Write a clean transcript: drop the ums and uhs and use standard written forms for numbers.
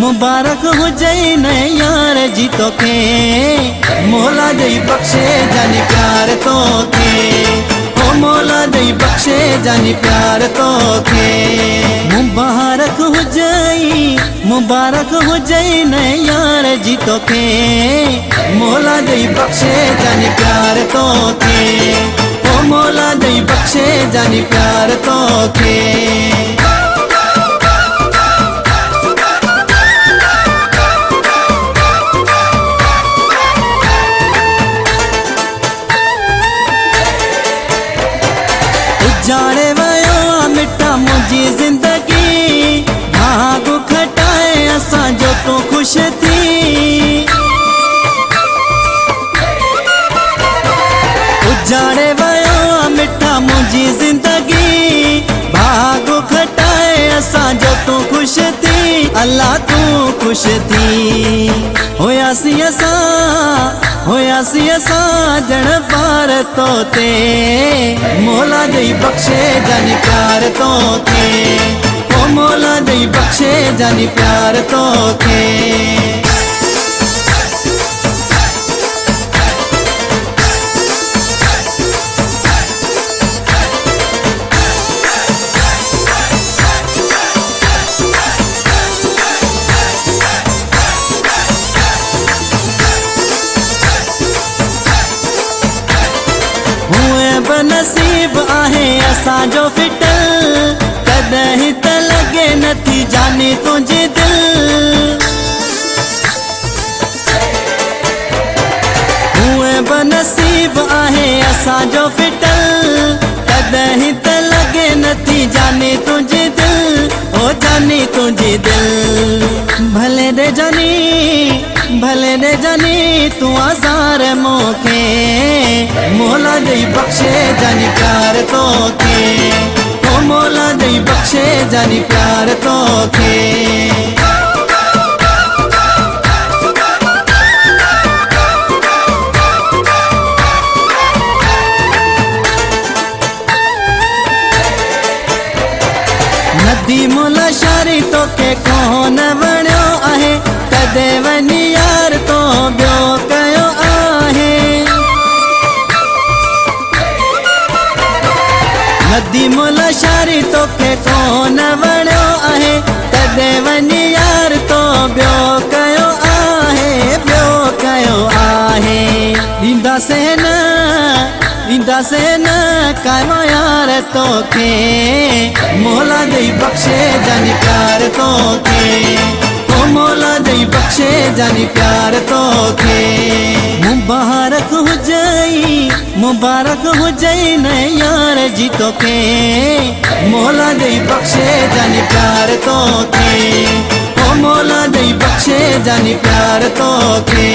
मुबारक हुजई न यार जी तोखे मौला दई बख्शे जानी प्यार तोखे ओ मौला दई बख्शे जानी प्यार तोखे मुबारक हुजई न यार जी तोखे मौला दई बख्शे जानी प्यार तोखे ओ मौला दई बख्शे जानी प्यार तोखे जाने वयो मिठा मुझी जिंदगी भाग खटाए असां जो तू खुश थी उजाड़े वयो मिठा मुझी जिंदगी भाग खटाए असां जो तू खुश थी अल्लाह तू खुश थी होयासी असां जण पार तोते मौला दई बख्शे जानी प्यार तोखे ओ मौला दई बख्शे जानी प्यार तोखे नसीब आहे असां जो फिटल कदहीं त लगे नथी जाने तुझे दिल हुए बनसीब आहे असां जो फिटल कदहीं त लगे नथी जाने तुझे दिल ओ जाने तुझे दिल भले दे जानी तू आज़ार मोखे मौला दई बख्शे जानी प्यार तोखे ओ मौला दई बख्शे जानी प्यार तोखे नदी मुला शारी तोखे कोन वणियो आहे कदे वनी यार तो ॿियो कयो आहे नदी मुला शारी तोखे कोन वणियो आहे कदे वनी यार तो ॿियो कयो आहे ॾींदासे न कायो यार तोखे मौला दई बख्शे जानी प्यार तोखे ओ मौला दई बख्शे जानी प्यार तोखे मुबारक हुजई न यार जी तोखे मौला दई बख्शे जानी प्यार तोखे ओ मौला दई बख्शे जानी प्यार तोखे